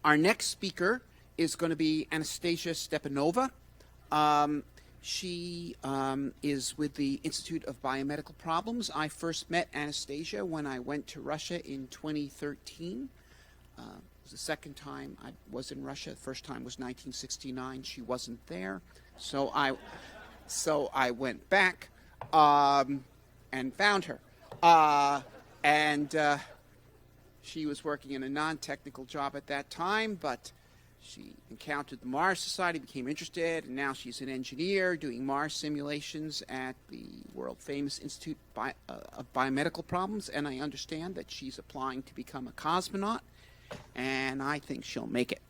Our next speaker is going to be Anastasia Stepanova. She is with the Institute of Biomedical Problems. I first met Anastasia when I went to Russia in 2013. It was the second time I was in Russia. The first time was 1969. She wasn't there, so I went back and found her. She was working in a non-technical job at that time, but she encountered the Mars Society, became interested, and now she's an engineer doing Mars simulations at the world-famous Institute of Biomedical Problems, and I understand that she's applying to become a cosmonaut, and I think she'll make it.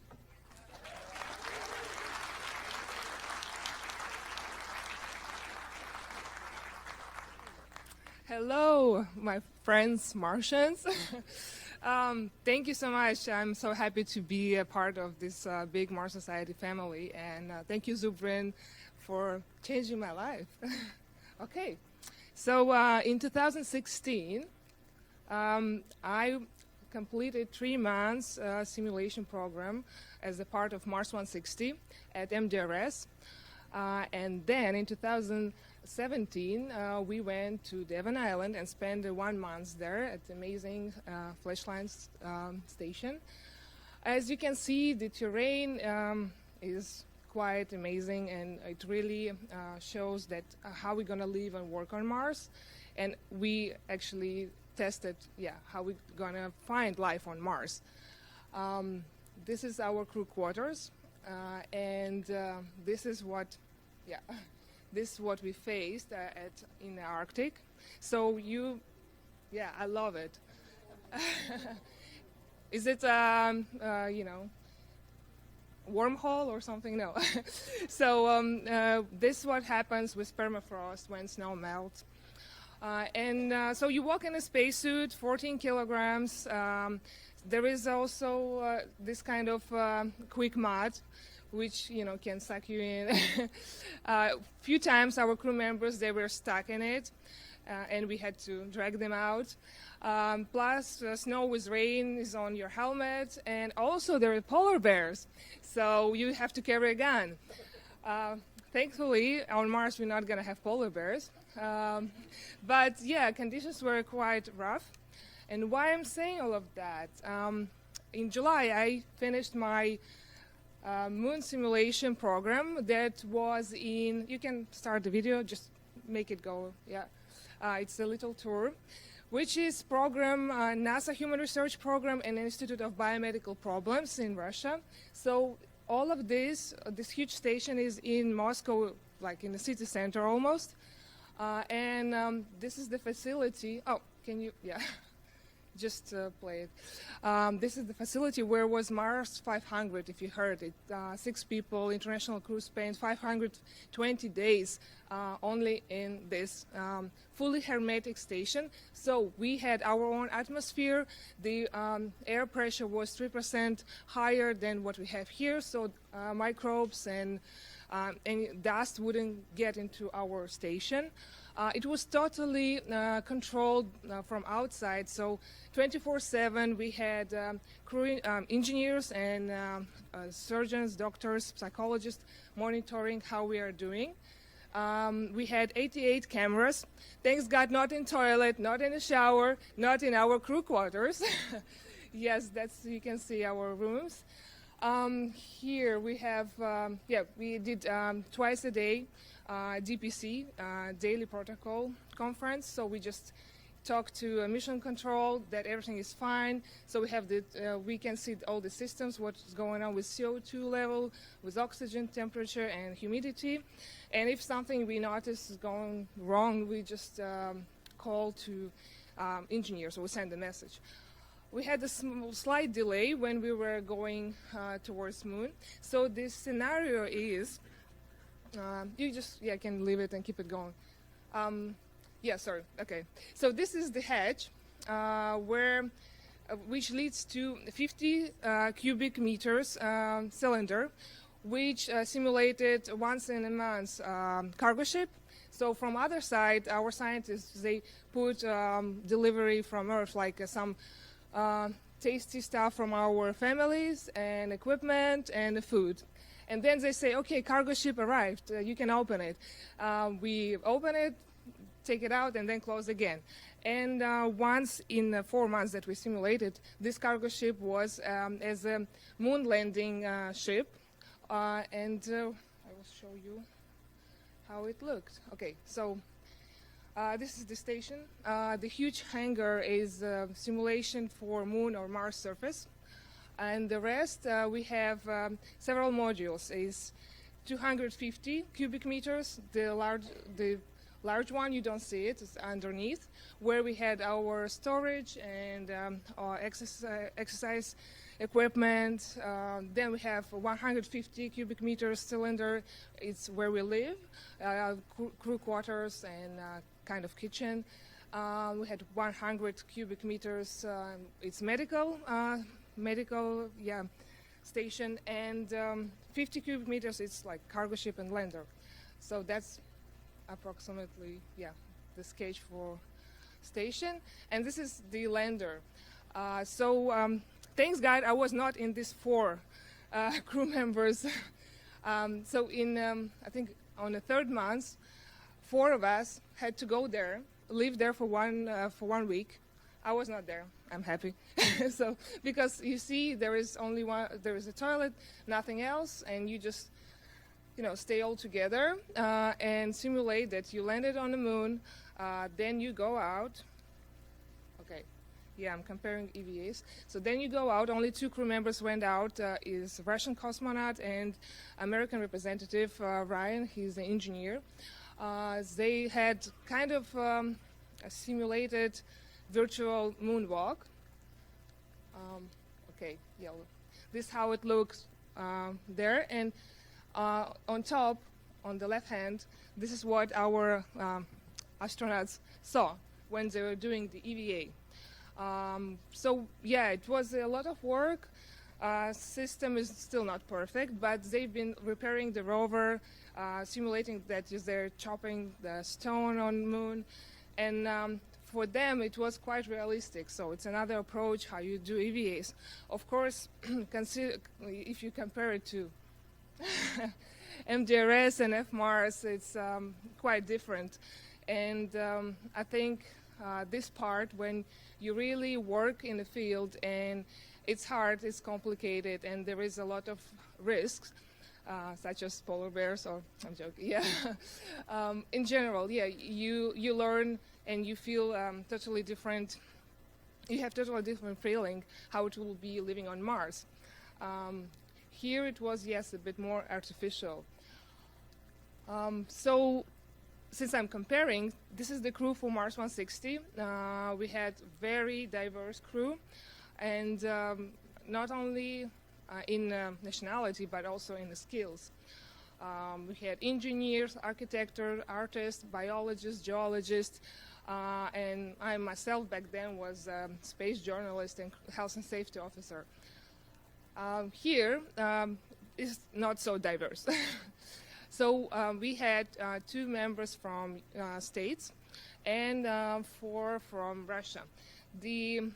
Hello, my friends Martians. Thank you so much. I'm so happy to be a part of this big Mars Society family, and thank you, Zubrin, for changing my life. Okay, so in 2016, I completed 3 months simulation program as a part of Mars 160 at MDRS, and then in 2017, we went to Devon Island and spent 1 month there at the amazing Flashline station. As you can see, the terrain is quite amazing, and it really shows that how we're going to live and work on Mars. And we actually tested, how we're going to find life on Mars. This is our crew quarters, and this is what we faced in the Arctic. So I love it. Is it, wormhole or something? No. So this is what happens with permafrost when snow melts. So you walk in a spacesuit, 14 kilograms. There is also this kind of quick mud, which can suck you in. A few times our crew members, they were stuck in it, and we had to drag them out. Plus snow with rain is on your helmet, and also there are polar bears, so you have to carry a gun. Thankfully on Mars we're not going to have polar bears, but conditions were quite rough. And why I'm saying all of that, in July I finished my moon simulation program that was you can start the video, just make it go, it's a little tour, which is program, NASA Human Research Program and Institute of Biomedical Problems in Russia. So all of this huge station is in Moscow, like in the city center almost, and this is the facility. Oh, can you, just play it. This is the facility where was Mars 500, if you heard it. 6 people, international crew spent 520 days only in this fully hermetic station. So we had our own atmosphere. The air pressure was 3% higher than what we have here, so microbes and dust wouldn't get into our station. It was totally controlled from outside, so 24/7 we had crew engineers and surgeons, doctors, psychologists monitoring how we are doing. We had 88 cameras. Thanks God, not in toilet, not in a shower, not in our crew quarters. Yes, you can see our rooms. Here we have, we did twice a day DPC, Daily Protocol Conference. So we just talk to mission control that everything is fine. So we have we can see all the systems, what's going on with CO2 level, with oxygen temperature and humidity. And if something we notice is going wrong, we just call to engineers, so we send a message. We had a slight delay when we were going towards moon. So this scenario is, you just can leave it and keep it going. Sorry. Okay. So this is the hatch which leads to 50 cubic meters cylinder, which simulated once in a month cargo ship. So from other side, our scientists, they put delivery from Earth, like some tasty stuff from our families and equipment and the food. And then they say, okay, cargo ship arrived, you can open it. We open it, take it out, and then close again. And once in 4 months that we simulated, this cargo ship was as a moon landing ship. And I will show you how it looked. Okay, so this is the station. The huge hangar is a simulation for Moon or Mars surface. And the rest, we have several modules. Is 250 cubic meters. The large one, you don't see it, it's underneath, where we had our storage and our exercise equipment. Then we have 150 cubic meters cylinder. It's where we live, crew quarters and kind of kitchen. We had 100 cubic meters. It's medical station, and 50 cubic meters. It's like cargo ship and lander. So that's approximately the sketch for station. And this is the lander. Thanks God I was not in these 4 crew members. So in I think on the 3rd month, 4 of us had to go there, live there for 1 week. I was not there. I'm happy. So because you see, there is only one. There is a toilet, nothing else, and you just stay all together and simulate that you landed on the moon. Then you go out. Okay, yeah, I'm comparing EVAs. So then you go out. Only 2 crew members went out. Is Russian cosmonaut and American representative Ryan. He's an engineer. They had kind of a simulated virtual moonwalk. Okay, yeah, this is how it looks there. And on top, on the left hand, this is what our astronauts saw when they were doing the EVA. So yeah, it was a lot of work. System is still not perfect, but they've been repairing the rover, simulating that they're chopping the stone on the moon, and for them it was quite realistic. So it's another approach how you do EVAs. Of course, consider if you compare it to MDRS and FMARS, it's quite different. And I think this part, when you really work in the field and it's hard, it's complicated, and there is a lot of risks, such as polar bears, or I'm joking, yeah. In general, yeah, you learn and you feel totally different. You have totally different feeling how it will be living on Mars. Here it was, yes, a bit more artificial. So since I'm comparing, this is the crew for Mars 160. We had very diverse crew, and not only in nationality, but also in the skills. We had engineers, architects, artists, biologists, geologists, and I myself back then was a space journalist and health and safety officer. Here is not so diverse. So we had 2 members from States and 4 from Russia. The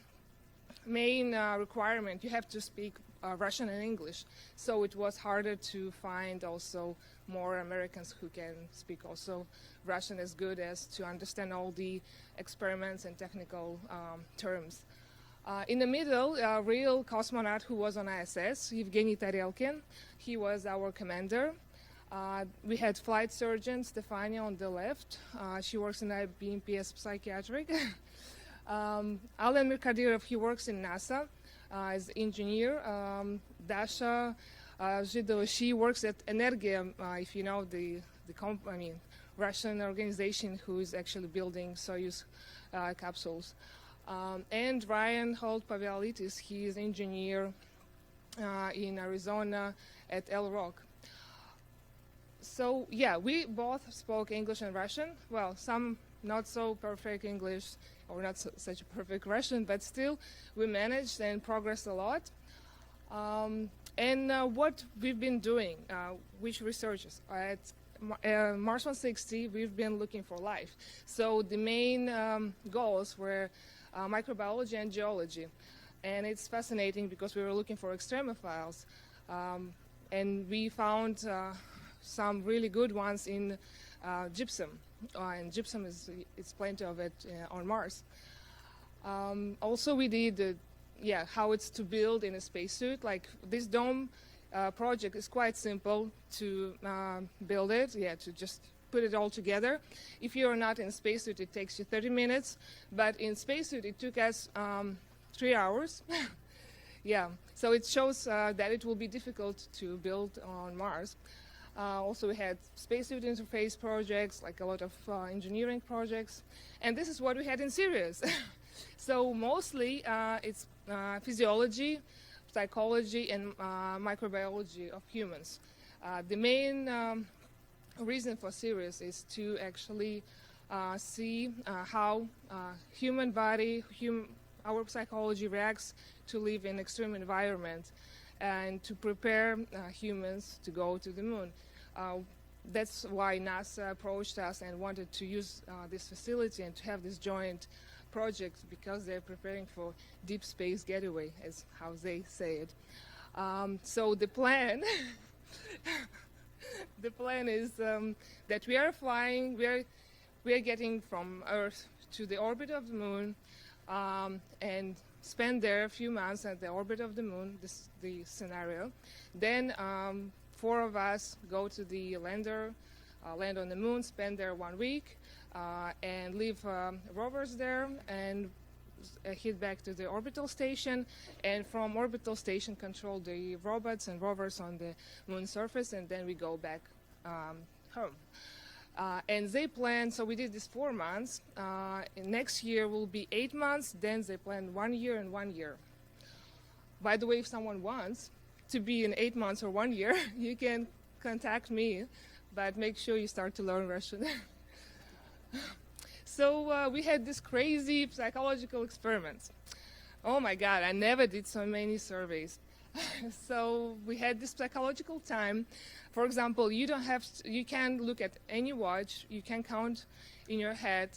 main requirement, you have to speak Russian and English, so it was harder to find also more Americans who can speak also Russian as good as to understand all the experiments and technical terms. In the middle, a real cosmonaut who was on ISS, Evgeny Tarelkin. He was our commander. We had flight surgeon Stefania on the left. She works in BMPS Psychiatric. Alan Mirkadirov, he works in NASA as engineer. Dasha Zhidova, she works at Energia, if you know the Russian organization who is actually building Soyuz capsules. And Ryan Holt-Pavialitis, he is engineer in Arizona at El Rock. So yeah, we both spoke English and Russian. Well, some not so perfect English or not such a perfect Russian, but still we managed and progressed a lot. And what we've been doing, which researchers at Mars 160, we've been looking for life. So the main goals were microbiology and geology. And it's fascinating because we were looking for extremophiles. And we found some really good ones in gypsum. And gypsum it's plenty of it on Mars. Also, we did how it's to build in a spacesuit. Like this dome project is quite simple to build it. To just put it all together. If you're not in spacesuit, it takes you 30 minutes. But in spacesuit, it took us 3 hours. So it shows that it will be difficult to build on Mars. Also, we had spacesuit interface projects, like a lot of engineering projects. And this is what we had in Sirius. So mostly it's physiology, psychology, and microbiology of humans. The main reason for Sirius is to actually see how human body, our psychology reacts to live in extreme environment and to prepare humans to go to the moon. That's why NASA approached us and wanted to use this facility and to have this joint project, because they're preparing for deep space getaway, as how they say it. So the plan is that we are flying, we are getting from Earth to the orbit of the moon, and spend there a few months at the orbit of the moon. This is the scenario. Then 4 of us go to the lander, land on the moon, spend there 1 week, and leave rovers there, and head back to the orbital station, and from orbital station control the robots and rovers on the moon surface, and then we go back home. And they plan, so we did this 4 months. Next year will be 8 months, then they plan 1 year and 1 year. By the way, if someone wants to be in 8 months or 1 year, you can contact me, but make sure you start to learn Russian. So we had this crazy psychological experiments. Oh my God, I never did so many surveys. So we had this psychological time. For example, you can look at any watch, you can count in your head,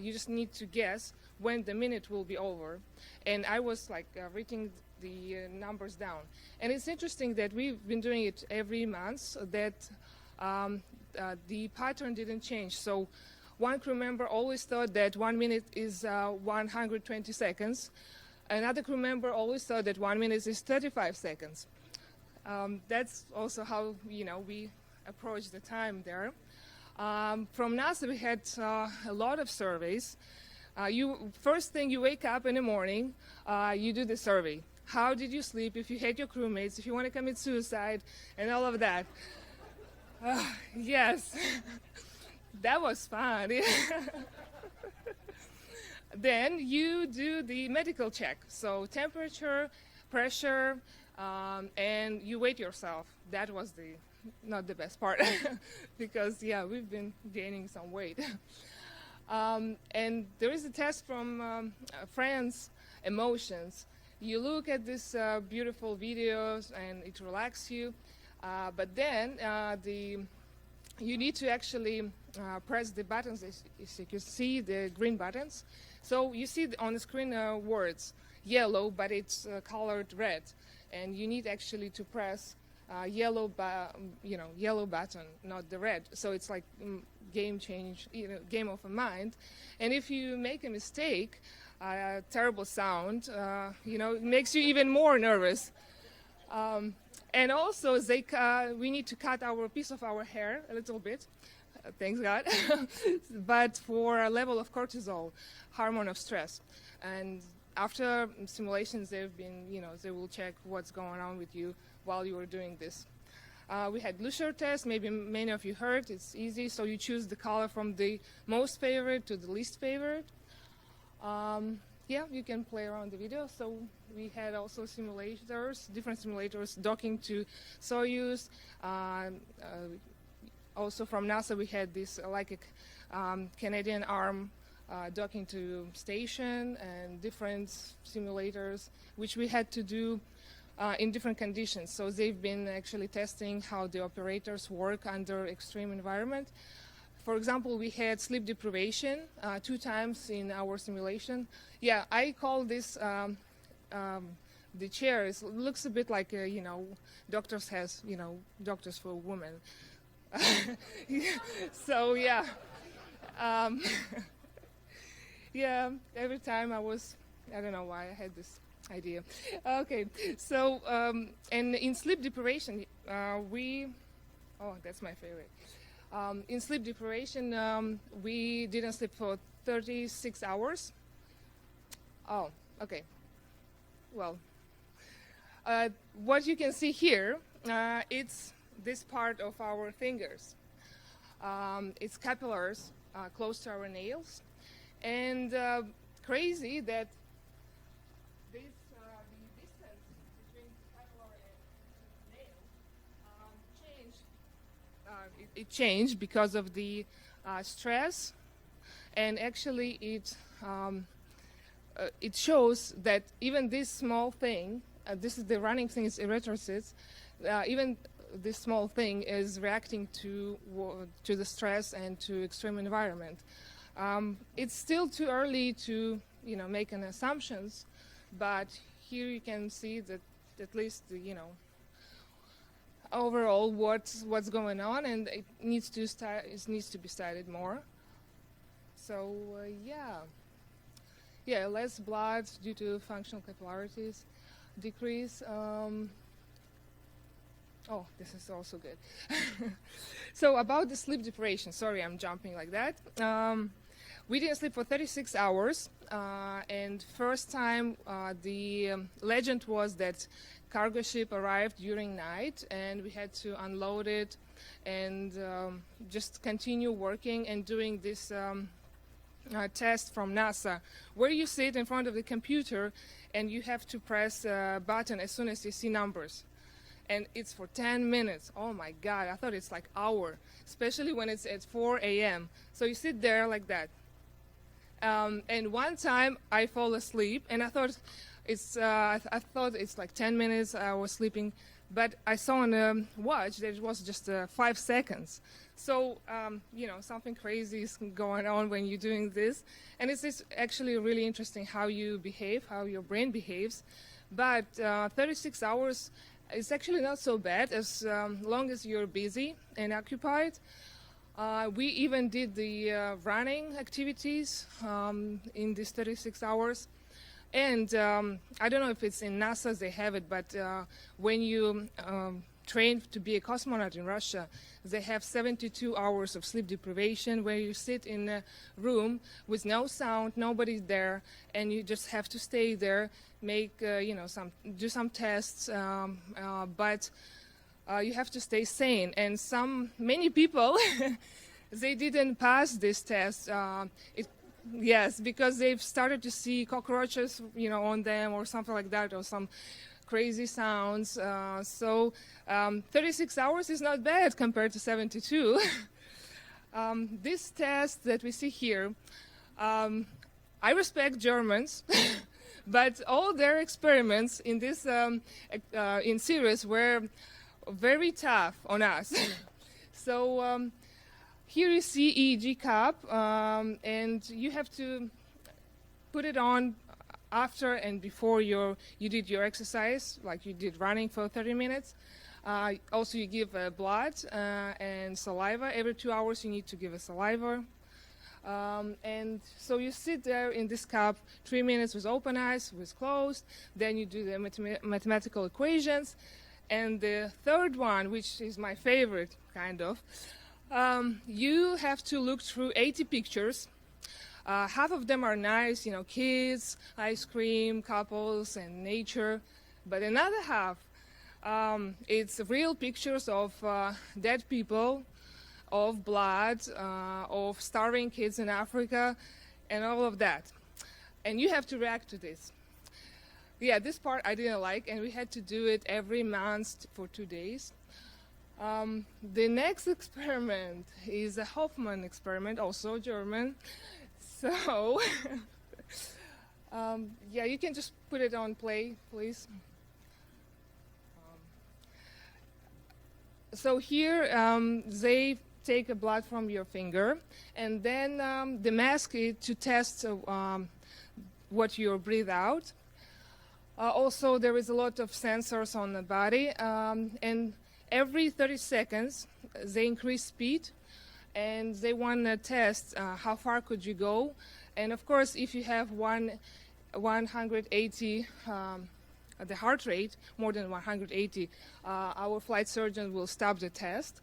you just need to guess when the minute will be over. And I was like writing the numbers down. And it's interesting that we've been doing it every month, so that the pattern didn't change. So one crew member always thought that 1 minute is 120 seconds. Another crew member always thought that 1 minute is 35 seconds. That's also how we approach the time there. From NASA, we had a lot of surveys. First thing, you wake up in the morning, you do the survey. How did you sleep? If you hate your crewmates, if you want to commit suicide, and all of that. Yes, that was fun. Then you do the medical check. So temperature, pressure, and you weigh yourself. That was not the best part because we've been gaining some weight. And there is a test from France, emotions. You look at these beautiful videos and it relaxes you, but then you need to actually press the buttons. As you can see, the green buttons. So you see on the screen words yellow, but it's colored red, and you need actually to press yellow button, not the red. So it's like game of a mind. And if you make a mistake, terrible sound, it makes you even more nervous. And also, we need to cut our piece of our hair a little bit, thanks God, but for a level of cortisol, hormone of stress. And after simulations, they will check what's going on with you while you were doing this. We had Lucier test, maybe many of you heard. It's easy, so you choose the color from the most favorite to the least favorite. You can play around the video. So we had also simulators, different simulators, docking to Soyuz. Also from NASA, we had this Canadian arm docking to station, and different simulators, which we had to do in different conditions. So they've been actually testing how the operators work under extreme environment. For example, we had sleep deprivation 2 times in our simulation. I call this the chair looks a bit like doctors for women. So yeah, yeah. Every time I don't know why I had this idea. Okay, so and in sleep deprivation, that's my favorite. In sleep deprivation, we didn't sleep for 36 hours. Oh, okay. Well, what you can see here, it's this part of our fingers. It's capillaries close to our nails, and crazy that the distance between capillary and nail changed. It changed because of the stress, and actually it shows that even this small thing, this is the running thing, is erythrocytes, even this small thing is reacting to the stress and to extreme environment. It's still too early to make any assumptions, but here you can see that at least overall what's going on, and it needs to be studied more. So less blood due to functional capillarities decrease. This is also good. So about the sleep deprivation, sorry I'm jumping like that. We didn't sleep for 36 hours, and first time the legend was that cargo ship arrived during night, and we had to unload it and just continue working and doing this test from NASA, where you sit in front of the computer and you have to press a button as soon as you see numbers. And it's for 10 minutes. Oh my God, I thought it's like hour, especially when it's at 4 a.m. So you sit there like that. And one time I fall asleep, and I thought it's like 10 minutes I was sleeping, but I saw on the watch that it was just 5 seconds. So something crazy is going on when you're doing this, and it's actually really interesting how you behave, how your brain behaves. But 36 hours is actually not so bad as long as you're busy and occupied. We even did the running activities in these 36 hours. And I don't know if it's in NASA they have it, but when you train to be a cosmonaut in Russia, they have 72 hours of sleep deprivation where you sit in a room with no sound, nobody's there, and you just have to stay there, make do some tests, but you have to stay sane. And many people they didn't pass this test. Yes, because they've started to see cockroaches, on them or something like that, or some crazy sounds. So 36 hours is not bad compared to 72. This test that we see here, I respect Germans, but all their experiments in this in series were very tough on us. So here you see EEG cup, and you have to put it on after and before you did your exercise, like you did running for 30 minutes. Also, you give blood and saliva. Every 2 hours you need to give a saliva. And so you sit there in this cup 3 minutes with open eyes, with closed. Then you do the mathematical equations. And the third one, which is my favorite, kind of, you have to look through 80 pictures. Half of them are nice, kids, ice cream, couples, and nature. But another half, it's real pictures of dead people, of blood, of starving kids in Africa, and all of that. And you have to react to this. Yeah, this part I didn't like, and we had to do it every month for 2 days. The next experiment is a Hoffman experiment, also German. So, yeah, you can just put it on play, please. So here they take a blood from your finger, and then the mask is to test what you breathe out. Also, there is a lot of sensors on the body, and every 30 seconds they increase speed, and they want to test how far could you go. And of course, if you have 180 the heart rate, more than 180, our flight surgeon will stop the test.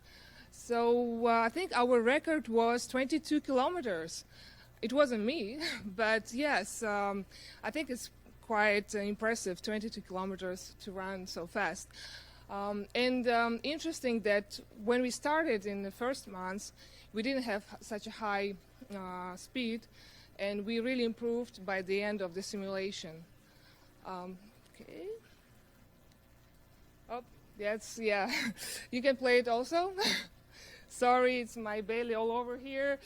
So I think our record was 22 kilometers. It wasn't me, but yes, I think it's quite impressive, 22 kilometers to run so fast. Interesting that when we started in the first months, we didn't have such a high speed, and we really improved by the end of the simulation. Okay. Oh, that's, yeah. You can play it also. Sorry, it's my belly all over here.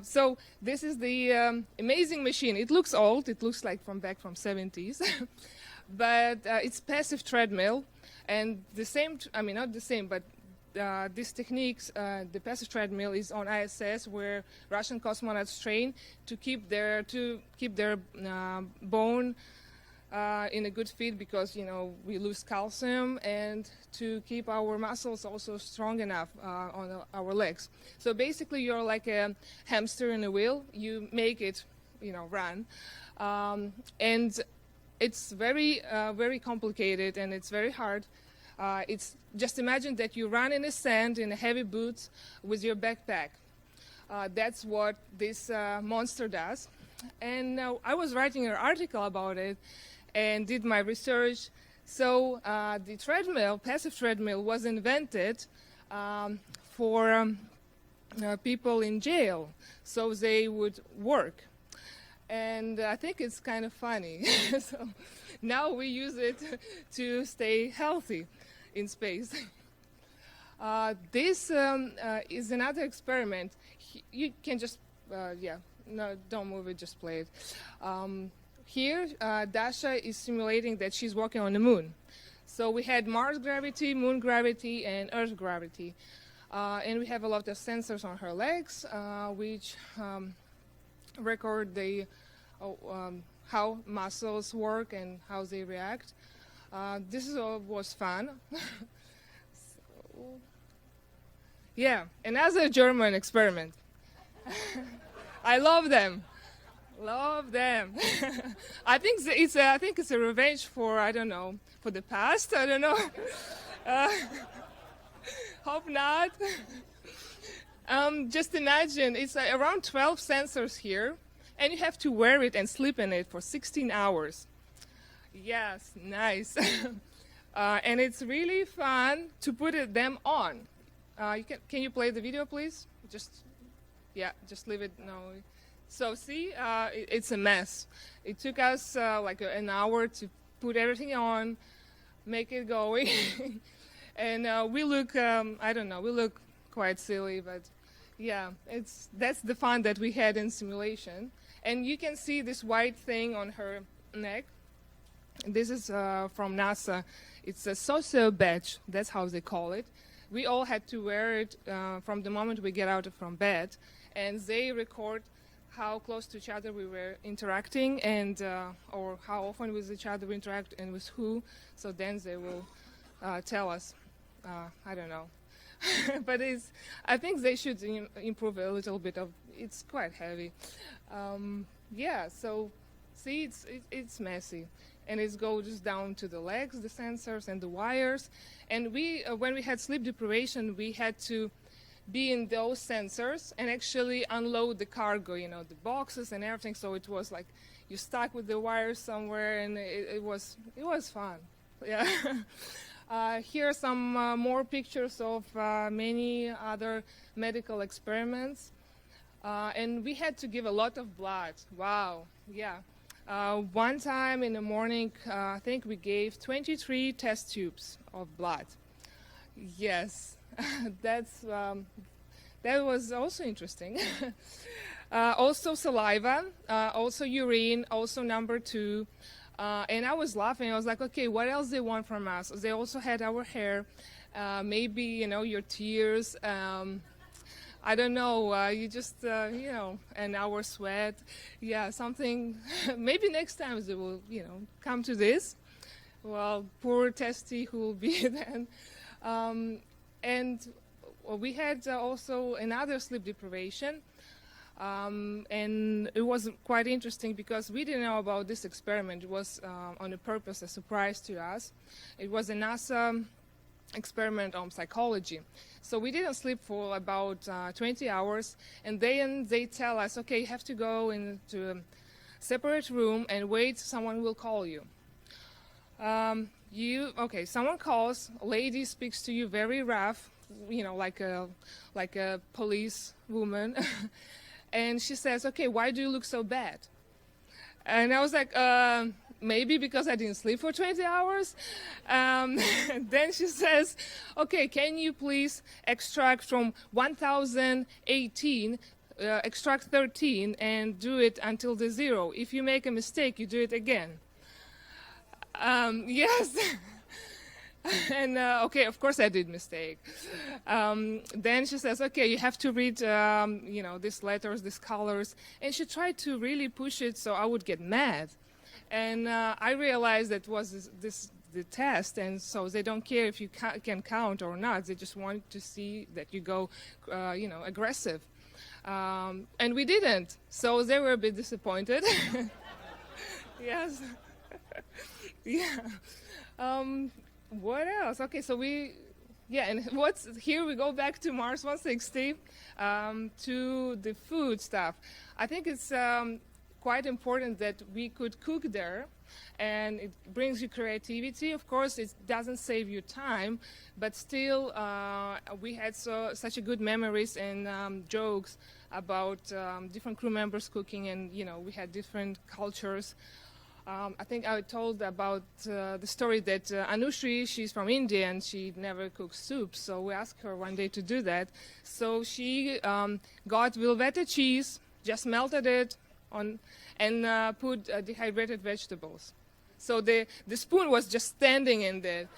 So this is the amazing machine. It looks old. It looks like back from 70s. But it's passive treadmill. And the same, not the same, but these techniques, the passive treadmill is on ISS, where Russian cosmonauts train to keep their bone in a good fit, because we lose calcium, and to keep our muscles also strong enough on our legs. So basically, you're like a hamster in a wheel. You make it, run, and it's very, very complicated, and it's very hard. It's just imagine that you run in the sand in heavy boots with your backpack. That's what this monster does. And I was writing an article about it and did my research. So the treadmill, passive treadmill, was invented for people in jail, so they would work. And I think it's kind of funny. So now we use it to stay healthy in space. This is another experiment. You can just, no, don't move it, just play it. Here, Dasha is simulating that she's walking on the moon. So we had Mars gravity, moon gravity, and Earth gravity. And we have a lot of sensors on her legs, which record how muscles work and how they react. This was fun. Yeah, another German experiment. I love them. Love them. I think it's a revenge for, I don't know, for the past. I don't know. Hope not. Just imagine, it's around 12 sensors here, and you have to wear it and sleep in it for 16 hours. Yes, nice. And it's really fun to put them on. Can you play the video, please? Just leave it. No. So see, it's a mess. It took us like an hour to put everything on, make it going. And we look, I don't know, we look quite silly, but yeah, that's the fun that we had in simulation. And you can see this white thing on her neck. This is from NASA. It's a socio badge, that's how they call it. We all had to wear it from the moment we get out from bed, and they record how close to each other we were interacting, and or how often with each other we interact and with who. So then they will tell us. I don't know, but I think they should improve a little bit. It's quite heavy. Yeah. So see, it's messy, and it goes down to the legs, the sensors, and the wires. And when we had sleep deprivation, we had to be in those sensors and actually unload the cargo, the boxes and everything. So it was like you stuck with the wires somewhere, and it was fun. Yeah. Here are some more pictures of many other medical experiments. And we had to give a lot of blood. Wow. Yeah. One time in the morning, I think we gave 23 test tubes of blood. Yes. That was also interesting. Also saliva, also urine, also number 2. And I was laughing. I was like, okay, what else they want from us? They also had our hair, maybe, your tears. I don't know, you just, an hour sweat. Yeah, something, maybe next time they will, come to this. Well, poor Testy who will be then. And we had also another sleep deprivation. And it was quite interesting because we didn't know about this experiment. It was on a purpose, a surprise to us. It was a NASA experiment on psychology. So we didn't sleep for about 20 hours, and then they tell us, okay, you have to go into a separate room and wait, someone will call you. Someone calls, a lady speaks to you very rough, like a police woman, and she says, okay, why do you look so bad? And I was like, maybe because I didn't sleep for 20 hours. Then she says, okay, can you please extract from 1018, extract 13 and do it until the 0. If you make a mistake, you do it again. Yes. And okay, of course I did mistake. Then she says, okay, you have to read, these letters, these colors. And she tried to really push it so I would get mad. And I realized that was the test, and so they don't care if you can count or not. They just want to see that you go, aggressive. And we didn't, so they were a bit disappointed. Yes. Yeah. What else? Okay, so and here we go back to Mars 160, to the food stuff. I think it's quite important that we could cook there, and it brings you creativity. Of course, it doesn't save you time, but still we had such a good memories and jokes about different crew members cooking, and we had different cultures. I think I told about the story that Anushri, she's from India and she never cooks soup, so we asked her one day to do that. So she got Velveeta cheese, just melted it on, and put dehydrated vegetables. So the spoon was just standing in there.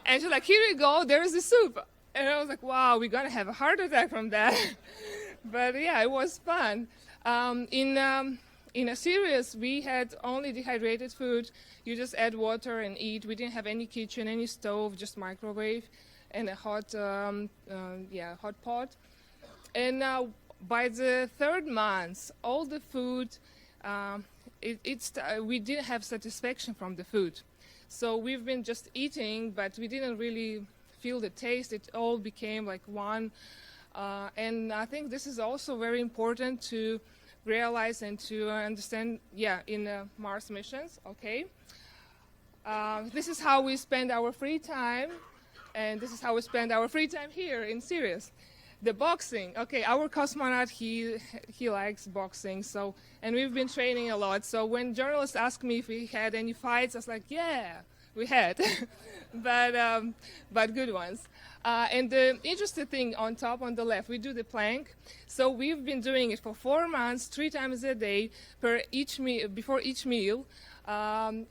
And she's like, here you go, there's the soup. And I was like, wow, we're going to have a heart attack from that. But yeah, it was fun. In a series, we had only dehydrated food. You just add water and eat. We didn't have any kitchen, any stove, just microwave and a hot pot. And by the 3rd month, all the food, we didn't have satisfaction from the food. So we've been just eating, but we didn't really feel the taste. It all became like one. And I think this is also very important to realize and to understand, in Mars missions, okay? This is how we spend our free time, and this is how we spend our free time here in Sirius. The boxing, okay, our cosmonaut, he likes boxing, so, and we've been training a lot, so when journalists ask me if we had any fights, I was like, yeah, we had, but good ones. And the interesting thing on top on the left, we do the plank. So we've been doing it for 4 months, 3 times a day, before each meal.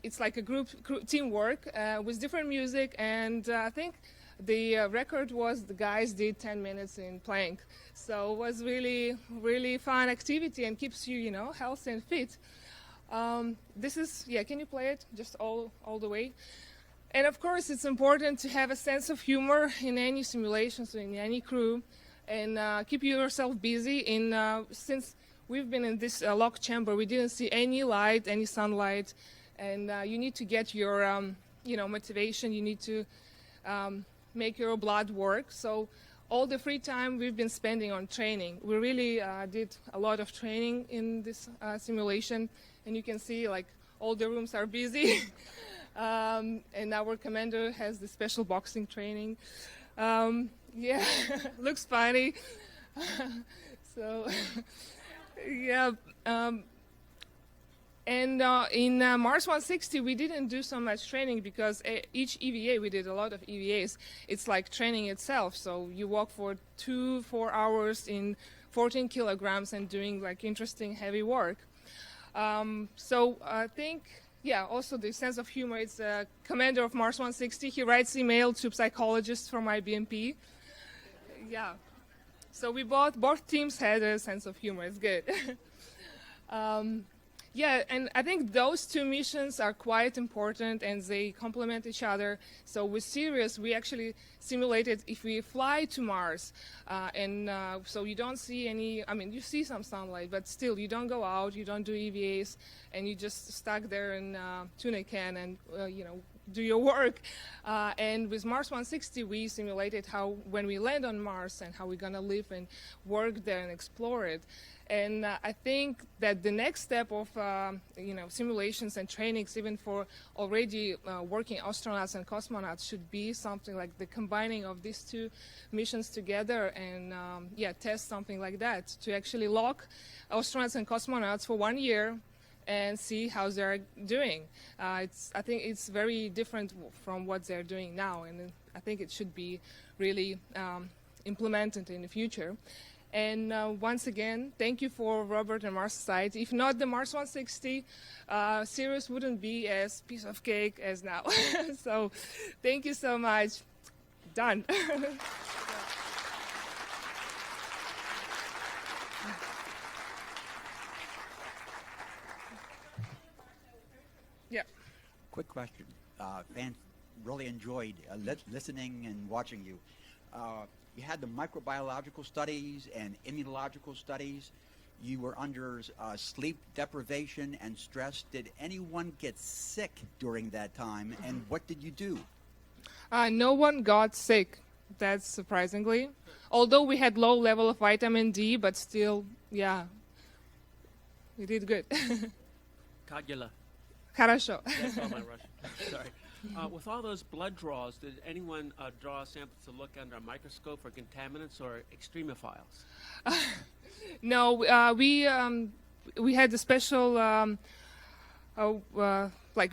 It's like a group teamwork with different music, and I think the record was the guys did 10 minutes in plank. So it was really, really fun activity and keeps you, healthy and fit. This is, can you play it just all the way? And of course, it's important to have a sense of humor in any simulations, in any crew, and keep yourself busy. Since we've been in this locked chamber, we didn't see any light, any sunlight, and you need to get your, motivation. You need to make your blood work. So all the free time we've been spending on training. We really did a lot of training in this simulation, and you can see like all the rooms are busy. And our commander has the special boxing training. Looks funny. So, yeah. And in Mars 160, we didn't do so much training because each EVA, we did a lot of EVAs. It's like training itself. So you walk for 4 hours in 14 kilograms and doing like interesting heavy work. So I think, also the sense of humor. It's a commander of Mars 160. He writes email to psychologists from IBMP. Yeah. So both teams had a sense of humor. It's good. Yeah, and I think those two missions are quite important, and they complement each other. So with Sirius, we actually simulated if we fly to Mars, so you don't see any, I mean, you see some sunlight, but still you don't go out, you don't do EVAs, and you just stuck there in tuna can and, do your work. And with Mars 160, we simulated how, when we land on Mars, and how we're going to live and work there and explore it. And I think that the next step of simulations and trainings, even for already working astronauts and cosmonauts, should be something like the combining of these two missions together, and test something like that to actually lock astronauts and cosmonauts for 1 year and see how they're doing. I think it's very different from what they're doing now, and I think it should be really implemented in the future. And once again, thank you for Robert and Mars Society. If not the Mars 160, Sirius wouldn't be as piece of cake as now. So thank you so much. Done. Yeah. Quick question. Fans really enjoyed listening and watching you. You had the microbiological studies and immunological studies. You were under sleep deprivation and stress. Did anyone get sick during that time, and what did you do? No one got sick, that's surprisingly. Although we had low level of vitamin D, but still, yeah, we did good. Kadjala. Хорошо. That's all my Russian. Sorry. With all those blood draws, did anyone draw samples to look under a microscope for contaminants or extremophiles? No, we had a special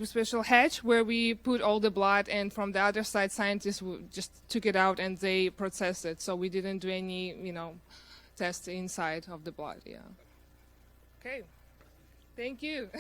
special hatch where we put all the blood, and from the other side, scientists just took it out and they processed it. So we didn't do any, tests inside of the blood. Yeah. Okay. Thank you.